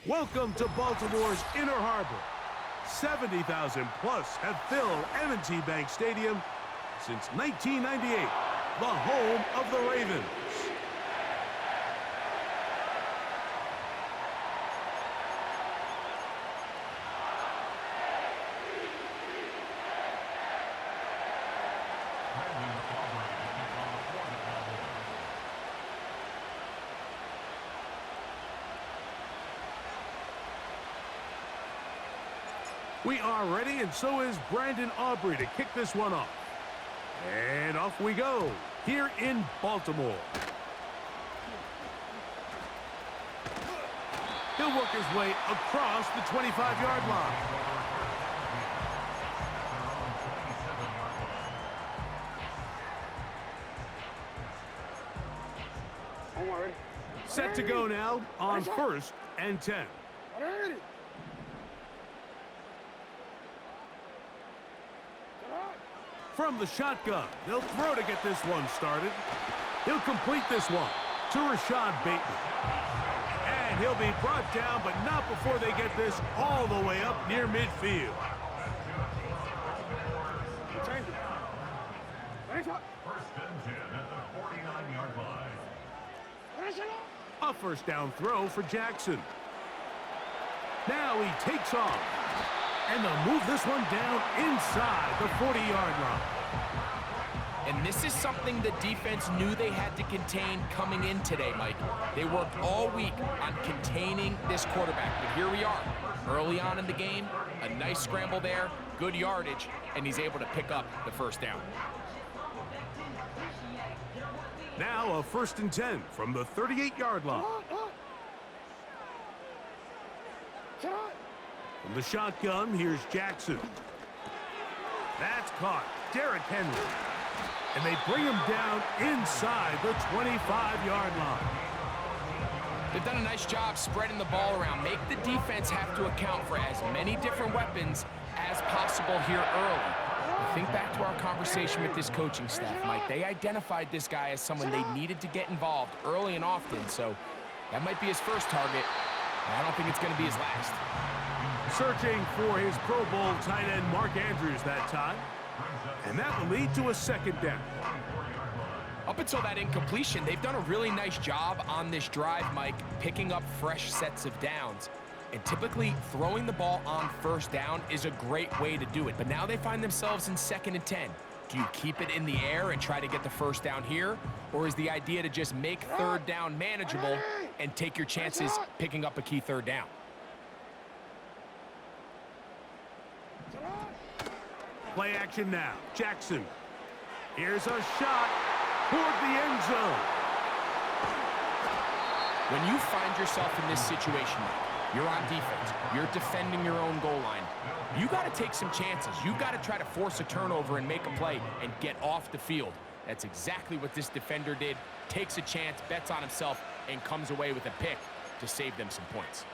Welcome to Baltimore's Inner Harbor. 70,000 plus have filled M&T Bank Stadium since 1998, the home of the Ravens. We are ready, and so is Brandon Aubrey to kick this one off. And off we go, here in Baltimore. He'll work his way across the 25-yard line. Set to go now on 1st and 10. From the shotgun, they'll throw to get this one started. He'll complete this one to Rashad Bateman. And he'll be brought down, but not before they get this all the way up near midfield. First and 10 at the 49-yard line. A first down throw for Jackson. Now he takes off. And they'll move this one down inside the 40-yard line. And this is something the defense knew they had to contain coming in today, Mike. They worked all week on containing this quarterback. But here we are, early on in the game, a nice scramble there, good yardage, and he's able to pick up the first down. Now a 1st and 10 from the 38-yard line. From the shotgun, here's Jackson. That's caught. Derrick Henry. And they bring him down inside the 25-yard line. They've done a nice job spreading the ball around. Make the defense have to account for as many different weapons as possible here early. But think back to our conversation with this coaching staff, Mike. They identified this guy as someone they needed to get involved early and often. So that might be his first target. But I don't think it's going to be his last. Searching for his Pro Bowl tight end Mark Andrews that time. And that will lead to a 2nd down. Up until that incompletion, they've done a really nice job on this drive, Mike, picking up fresh sets of downs. And typically, throwing the ball on 1st down is a great way to do it. But now they find themselves in 2nd and 10. Do you keep it in the air and try to get the 1st down here? Or is the idea to just make 3rd down manageable and take your chances picking up a key 3rd down? Play action now. Jackson. Here's a shot toward the end zone. When you find yourself in this situation, you're on defense, you're defending your own goal line, you got to take some chances. You got to try to force a turnover and make a play and get off the field. That's exactly what this defender did. Takes a chance, bets on himself, and comes away with a pick to save them some points.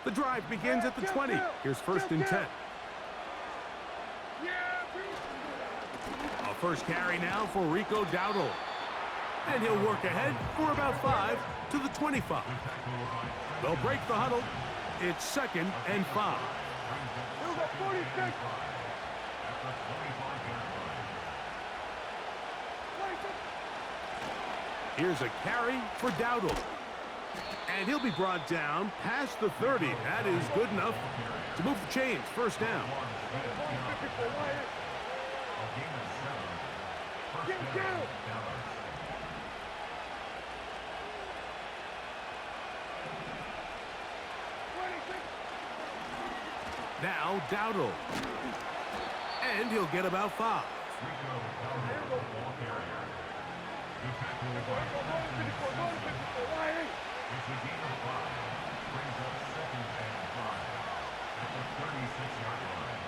The drive begins at the 20. Here's 1st and 10. A first carry now for Rico Dowdle. And he'll work ahead for about 5 to the 25. They'll break the huddle. It's 2nd and 5. Here's a carry for Dowdle. And he'll be brought down past the 30. That is good enough to move the chains. 1st down. Now Dowdle. And he'll get about 5. It's a gain of 5. Brings up 2nd and 5 at the 36-yard line.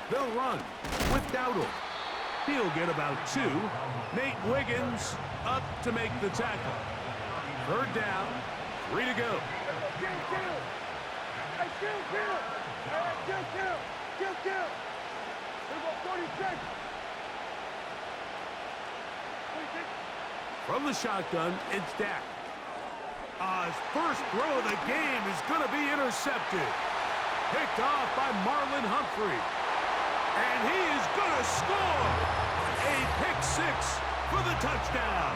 They'll run with Dowdle. He'll get about 2. Nate Wiggins up to make the tackle. 3rd down, 3 to go. From the shotgun, it's Dak. His first throw of the game is going to be intercepted. Picked off by Marlon Humphrey. And he is going to score. A pick six for the touchdown.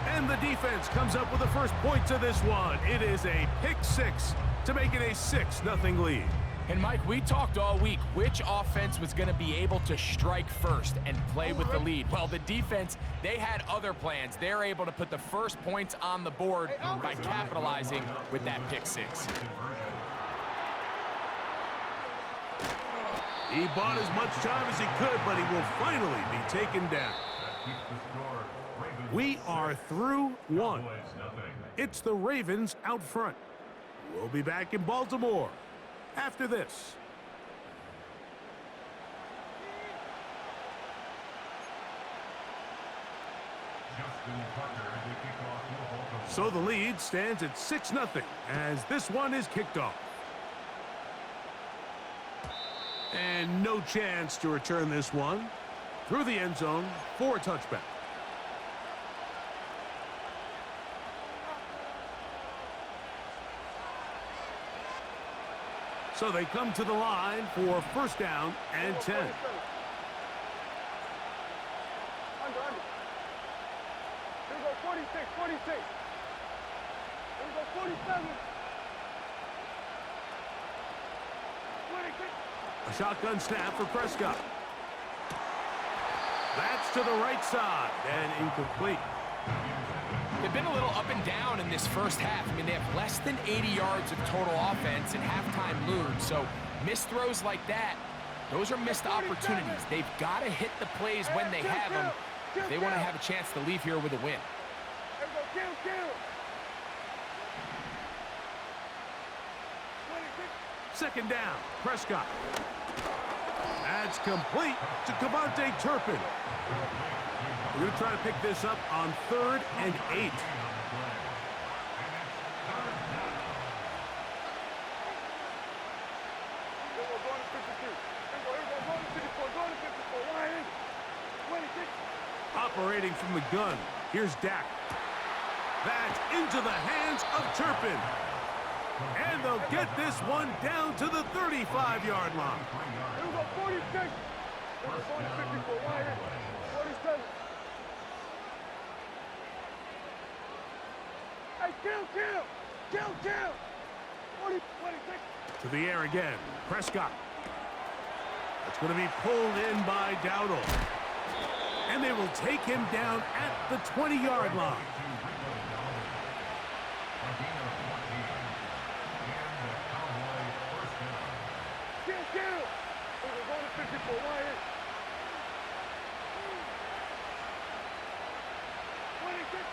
And the defense comes up with the first points of this one. It is a pick six to make it a 6-0 lead. And Mike, we talked all week which offense was going to be able to strike first and play with the lead. Well, the defense, they had other plans. They're able to put the first points on the board by capitalizing with that pick six. He bought as much time as he could, but he will finally be taken down. We are through one. It's the Ravens out front. We'll be back in Baltimore after this. So the lead stands at 6-0 as this one is kicked off. And no chance to return this one through the end zone for a touchback. So they come to the line for first down and 10. Here we go, 46, 46. Here we go, 47. 26. A shotgun snap for Prescott. That's to the right side and incomplete. They've been a little up and down in this first half. I mean, they have less than 80 yards of total offense and halftime lose. So missed throws like that, those are missed opportunities. They've got to hit the plays when they have them if they want to have a chance to leave here with a win. Here we go, kill. 26. Second down, Prescott. That's complete to Devontae Turpin. We're going to try to pick this up on 3rd and 8. Operating from the gun, here's Dak. That's into the hands of Turpin. And they'll get this one down to the 35-yard line. Here we go, 46. Here we go, 54. 47. Hey, kill. 40, 26. To the air again, Prescott. That's going to be pulled in by Dowdle. And they will take him down at the 20-yard line. Kill. We're going to 54. Wyatt. 26.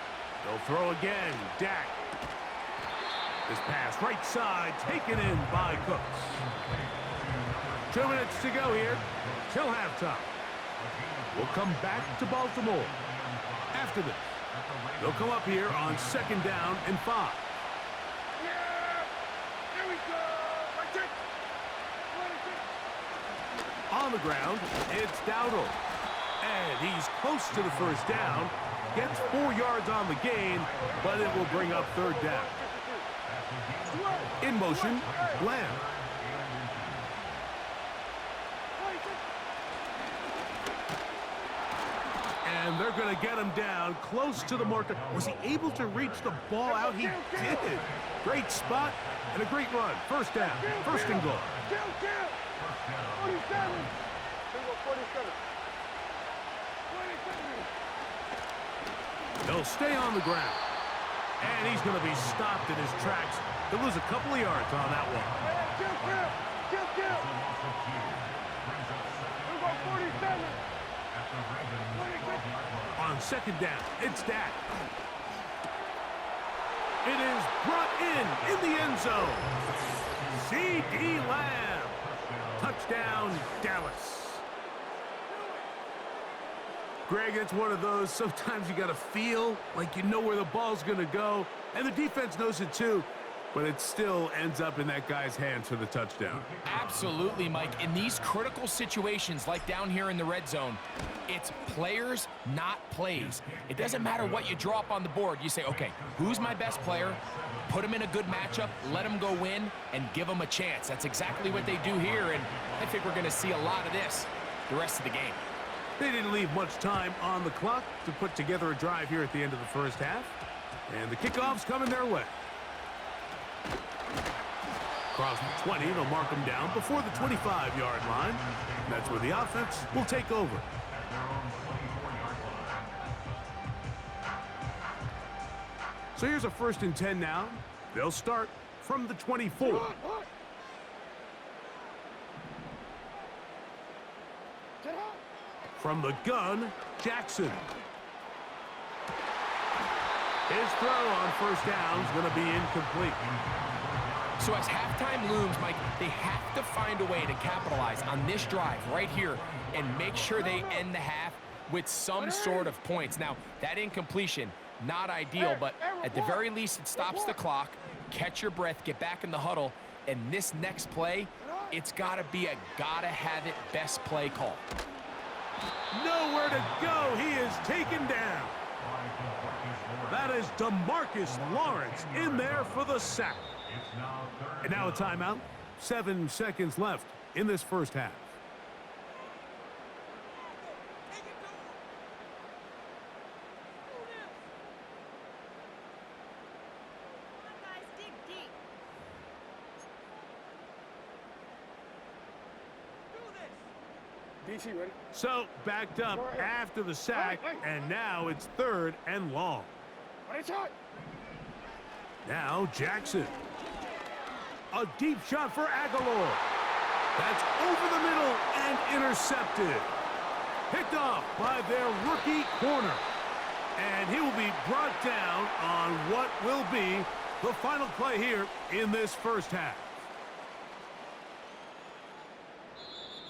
They'll throw again, Dak. This pass right side taken in by Cooks. 2 minutes to go here till halftime. We'll come back to Baltimore after this. They'll come up here on 2nd down and 5. Yeah! Here we go! Right there. 26. On the ground, it's Dowdle. And he's close to the first down. Gets 4 yards on the gain, but it will bring up 3rd down. In motion, Lamb. And they're going to get him down close to the marker. Was he able to reach the ball out? He did. Great spot and a great run. First down, 1st and goal. Kill. 47. Here we go, 47. 27. They'll stay on the ground. And he's going to be stopped in his tracks. He'll lose a couple of yards on that one. Kill. Here we go, 47. 26. On 2nd down, it's Dak. It is brought in the end zone. C.D. Lamb. Touchdown, Dallas. Greg, it's one of those, sometimes you got to feel like you know where the ball's going to go, and the defense knows it too, but it still ends up in that guy's hands for the touchdown. Absolutely, Mike. In these critical situations, like down here in the red zone, it's players, not plays. It doesn't matter what you draw up on the board. You say, okay, who's my best player? Put him in a good matchup, let him go win, and give him a chance. That's exactly what they do here, and I think we're going to see a lot of this the rest of the game. They didn't leave much time on the clock to put together a drive here at the end of the first half, and the kickoff's coming their way. Across the 20, they'll mark them down before the 25-yard line. And that's where the offense will take over. So here's a 1st and 10 now. They'll start from the 24. From the gun, Jackson. His throw on 1st down is going to be incomplete. So as halftime looms, Mike, they have to find a way to capitalize on this drive right here and make sure they end the half with some sort of points. Now, that incompletion, not ideal, but at the very least, it stops the clock. Catch your breath, get back in the huddle, and this next play, it's got to be a gotta-have-it best play call. Nowhere to go. He is taken down. That is DeMarcus Lawrence in there for the sack. And now a timeout. 7 seconds left in this first half. DC, ready? So backed up after the sack, and now it's 3rd and long. Now Jackson. A deep shot for Aguilar. That's over the middle and intercepted. Picked off by their rookie corner. And he will be brought down on what will be the final play here in this first half.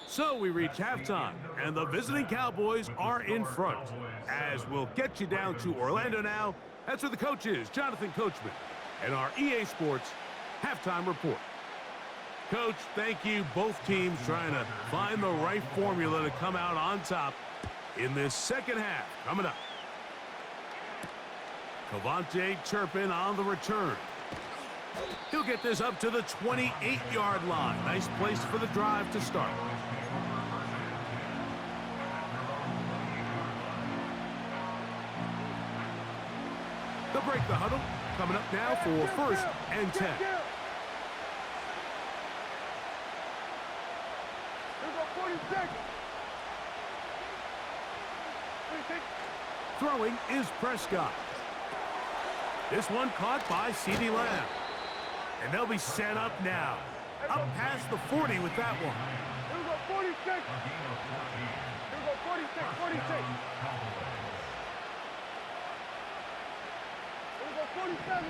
So we reach halftime, and the visiting Cowboys are in front. As we'll get you down to Orlando now, that's where the coach is, Jonathan Coachman, and our EA Sports halftime report. Coach, thank you. Both teams trying to find the right formula to come out on top in this second half. Coming up, Cavante Turpin on the return. He'll get this up to the 28-yard line. Nice place for the drive to start. They'll break the huddle. Coming up now for 1st and 10. Throwing is Prescott. This one caught by CeeDee Lamb. And they'll be set up now. Up past the 40 with that one. Here we go, 46. Here we go, 46, 46. Here we go, 47.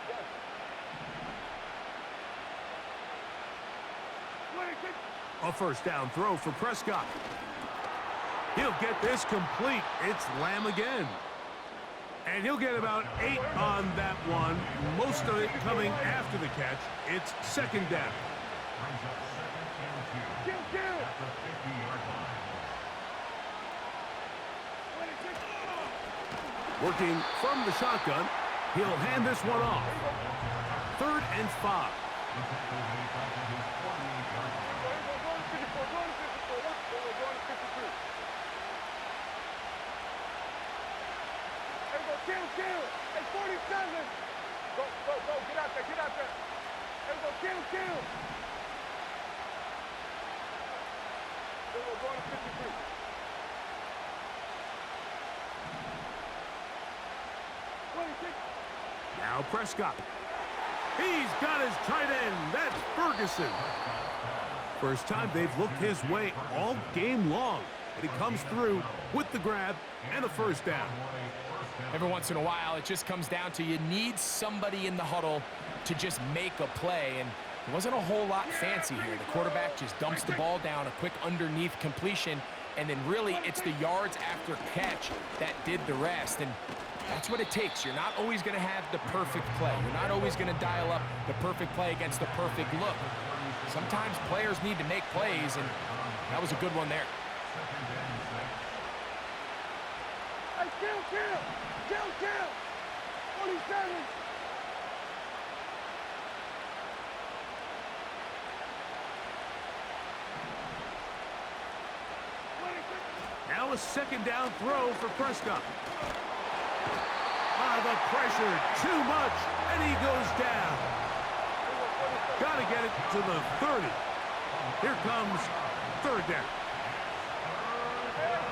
Yes. 26. A 1st down throw for Prescott. He'll get this complete. It's Lamb again. And he'll get about 8 on that one. Most of it coming after the catch. It's 2nd down. Working from the shotgun. He'll hand this one off. 3rd and 5. Kill. Hey, 47. Go. Get out there. Hey, go, kill. Go to 53. Now Prescott. He's got his tight end. That's Ferguson. First time they've looked his way all game long. And he comes through with the grab and a 1st down. Every once in a while, it just comes down to you need somebody in the huddle to just make a play. And It wasn't a whole lot fancy here. The quarterback just dumps the ball down, a quick underneath completion, and then really it's the yards after catch that did the rest. And that's what it takes. You're not always going to have the perfect play. You're not always going to dial up the perfect play against the perfect look. Sometimes players need to make plays, and that was a good one there. Hey, kill! 47! Now a second down throw for Prescott. The pressure, too much, and he goes down. Got to get it to the 30. Here comes third down.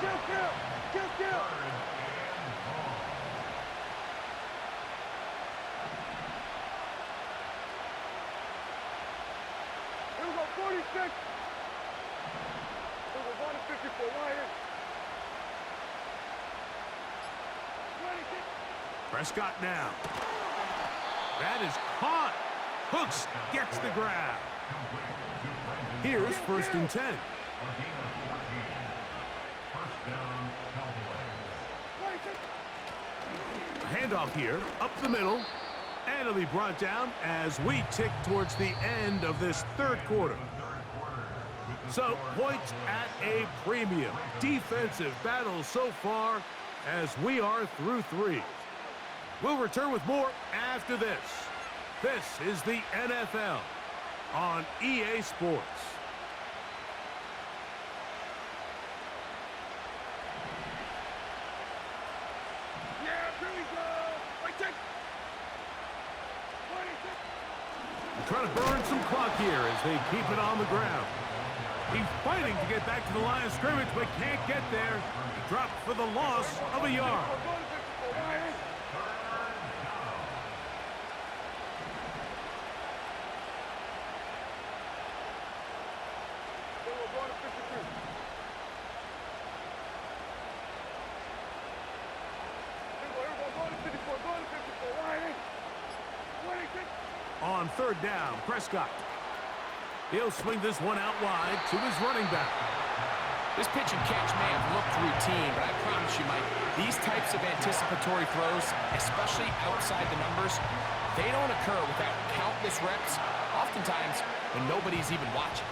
Kill! Here we go, 46. Here we go, 154, right here. 26. Prescott now. That is caught. Hooks gets the grab. Here's 1st and 10. Handoff here, up the middle, and it'll be brought down as we tick towards the end of this third quarter. So, points at a premium. Defensive battle so far as we are through 3. We'll return with more after this. This is the NFL on EA Sports. Trying to burn some clock here as they keep it on the ground. He's fighting to get back to the line of scrimmage, but can't get there. He dropped for the loss of a yard. On third down, Prescott. He'll swing this one out wide to his running back. This pitch and catch may have looked routine, but I promise you, Mike, these types of anticipatory throws, especially outside the numbers, they don't occur without countless reps, oftentimes when nobody's even watching.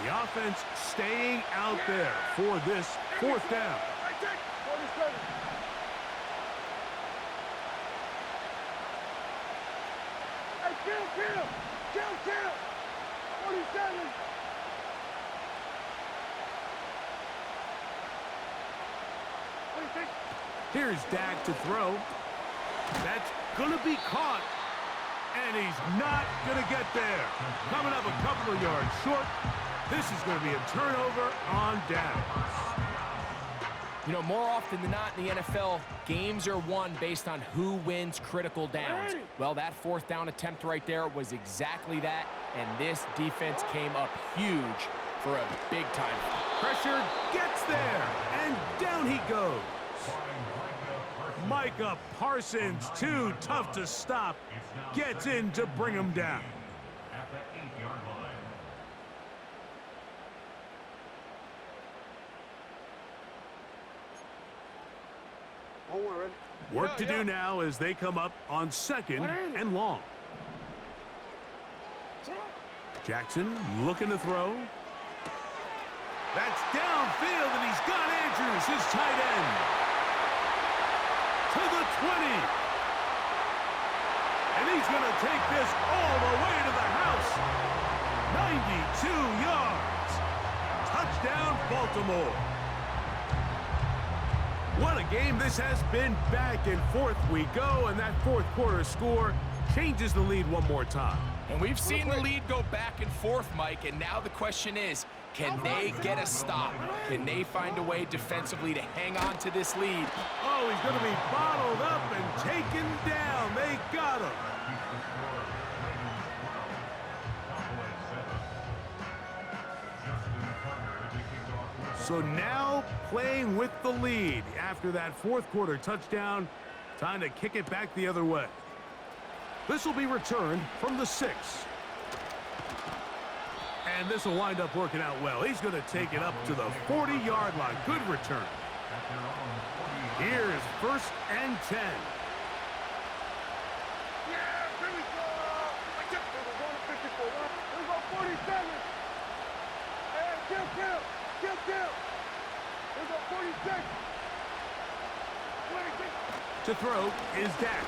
The offense staying out there for this 4th down. Kill! 47! Here's Dak to throw. That's going to be caught. And he's not going to get there. Coming up a couple of yards short. This is going to be a turnover on downs. You know, more often than not in the NFL, games are won based on who wins critical downs. Well, that 4th down attempt right there was exactly that, and this defense came up huge for a big time. Pressure gets there, and down he goes. Micah Parsons, too tough to stop, gets in to bring him down. At the 8-yard line. Work to do now as they come up on 2nd and long. Jackson looking to throw. That's downfield, and he's got Andrews, his tight end. To the 20. And he's going to take this all the way to the house. 92 yards. Touchdown, Baltimore. What a game this has been. Back and forth we go, and that 4th quarter score changes the lead one more time. And we've seen the lead go back and forth, Mike, and now the question is, can they get a stop? Can they find a way defensively to hang on to this lead? Oh, he's going to be bottled up and taken down. They got him. So now playing with the lead after that 4th quarter touchdown. Time to kick it back the other way. This will be returned from the 6. And this will wind up working out well. He's going to take it up to the 40-yard line. Good return. Here's 1st and 10. Yeah, here we go. Here we go, 54. Here we go, 47. Hey, kill. Here we go, 46. 26. To throw is Dak.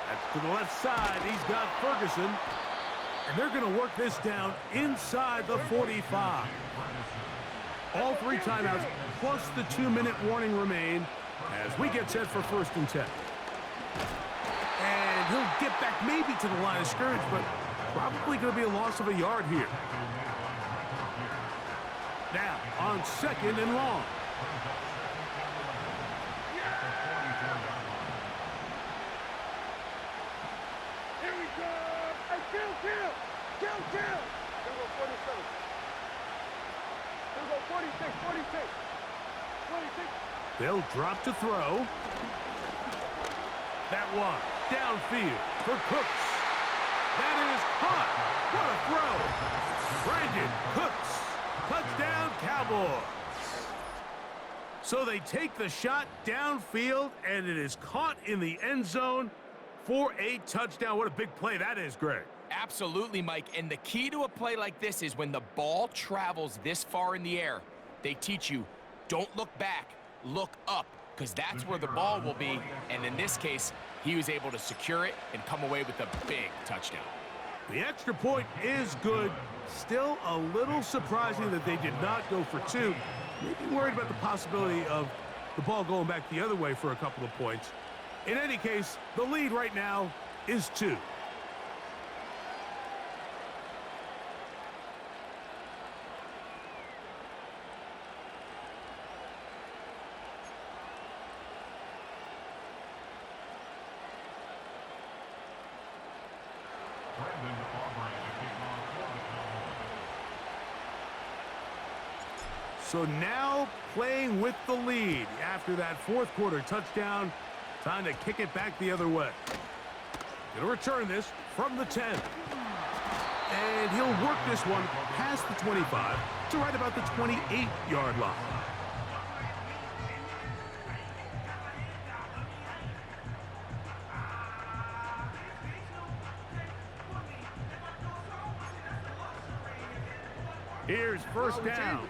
That's to the left side. He's got Ferguson. And they're going to work this down inside the 45. All 3 timeouts plus the 2-minute warning remain as we get set for 1st and 10. And he'll get back maybe to the line of scrimmage, but probably going to be a loss of a yard here. Now on 2nd and long. Here we go. Hey, kill. Here we go, 47. Here we go, 46. They'll drop to throw. That one downfield for Cooks. That is caught. What a throw. Brandon Cooks. Touchdown, Cowboys. So they take the shot downfield, and it is caught in the end zone for a touchdown. What a big play that is, Greg. Absolutely, Mike. And the key to a play like this is when the ball travels this far in the air, they teach you, don't look back, look up, because that's where the ball will be. And in this case, he was able to secure it and come away with a big touchdown. The extra point is good. Still a little surprising that they did not go for 2. Maybe worried about the possibility of the ball going back the other way for a couple of points. In any case, the lead right now is 2. So now playing with the lead after that 4th quarter touchdown. Time to kick it back the other way. Going to return this from the 10. And he'll work this one past the 25 to right about the 28-yard line. Here's 1st down.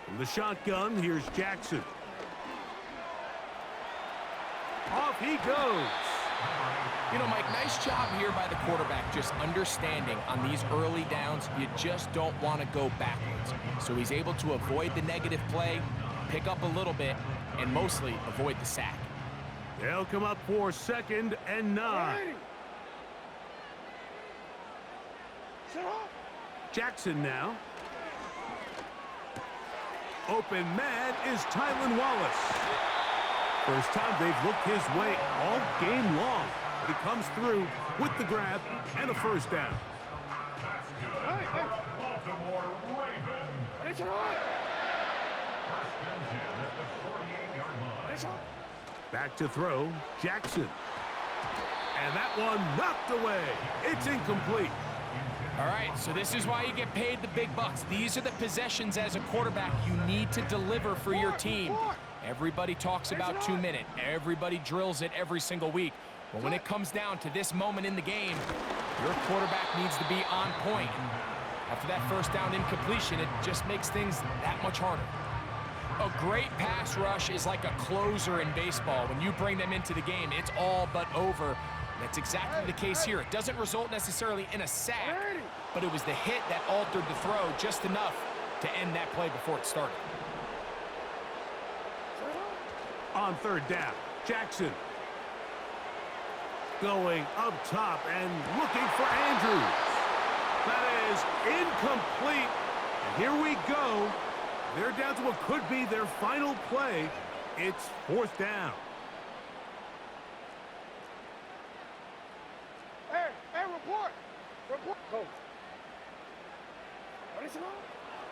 From the shotgun, here's Jackson. Off he goes. You know, Mike, nice job here by the quarterback, just understanding on these early downs, you just don't want to go backwards. So he's able to avoid the negative play, pick up a little bit, and mostly avoid the sack. They'll come up for 2nd and 9. Jackson now. Open man is Tylan Wallace. First time they've looked his way all game long. But he comes through with the grab and a 1st down. Baltimore Ravens. Back to throw, Jackson. And that one knocked away. It's incomplete. All right, so this is why you get paid the big bucks. These are the possessions as a quarterback you need to deliver for your team. Everybody talks about 2-minute. Everybody drills it every single week. But when it comes down to this moment in the game, your quarterback needs to be on point. After that 1st down incompletion, it just makes things that much harder. A great pass rush is like a closer in baseball. When you bring them into the game, it's all but over. That's exactly the case here. It doesn't result necessarily in a sack, but it was the hit that altered the throw just enough to end that play before it started. On 3rd down, Jackson. Going up top and looking for Andrews. That is incomplete. And here we go. They're down to what could be their final play. It's 4th down. Hey, report. Go.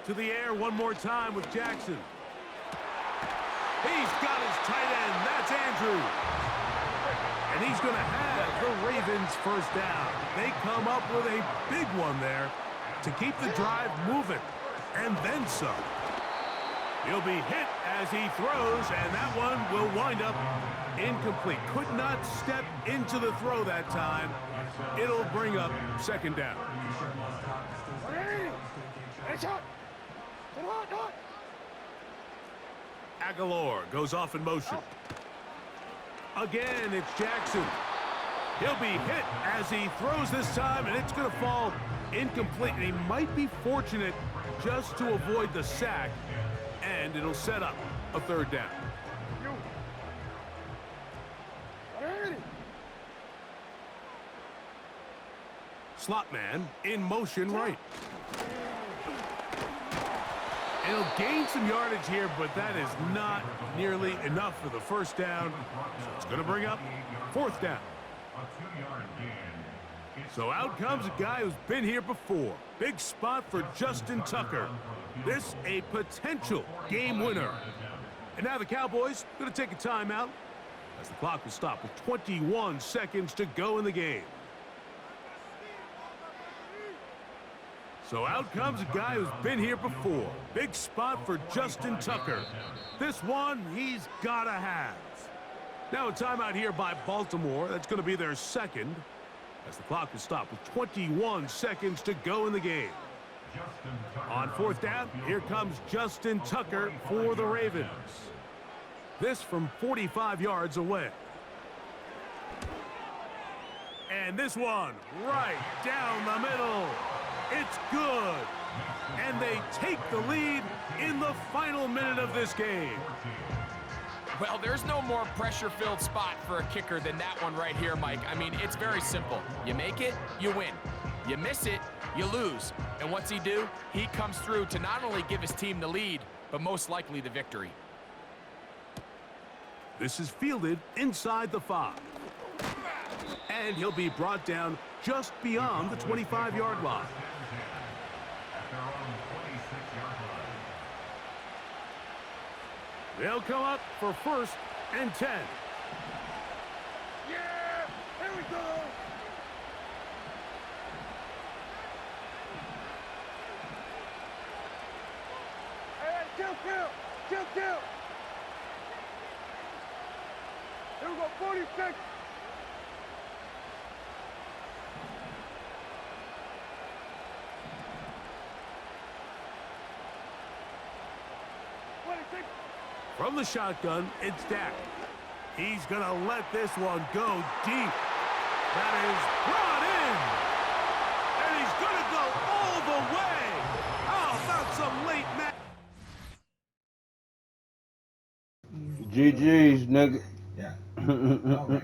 To the air one more time with Jackson. He's got his tight end. That's Andrews. And he's going to have the Ravens first down. They come up with a big one there to keep the drive moving. And then some. He'll be hit as he throws, and that one will wind up incomplete. Could not step into the throw that time. It'll bring up second down. Aguilar goes off in motion. Again, it's Jackson. He'll be hit as he throws this time, and it's going to fall incomplete. And he might be fortunate just to avoid the sack, and it'll set up a third down. Slot man in motion right. And he'll gain some yardage here, but that is not nearly enough for the first down. So it's going to bring up fourth down. So out comes a guy who's been here before. Big spot for Justin Tucker. This a potential game winner. And now the Cowboys going to take a timeout as the clock will stop with 21 seconds to go in the game. So out comes a guy who's been here before. Big spot for Justin Tucker. This one he's got to have. Now a timeout here by Baltimore. That's going to be their second as the clock is stopped with 21 seconds to go in the game. On fourth down, here comes Justin Tucker for the Ravens. This from 45 yards away. And this one right down the middle. It's good. And they take the lead in the final minute of this game. Well, there's no more pressure-filled spot for a kicker than that one right here, Mike. I mean, it's very simple. You make it, you win. You miss it, you lose. And what's he do? He comes through to not only give his team the lead, but most likely the victory. This is fielded inside the 5. And he'll be brought down just beyond the 25-yard line. They'll come up for first and 10. Yeah! Here we go! Hey, kill! Here we go, 46! From the shotgun, it's Dak. He's going to let this one go deep. That is brought in. And he's going to go all the way. How about some late match? GG's, nigga. Yeah. All right.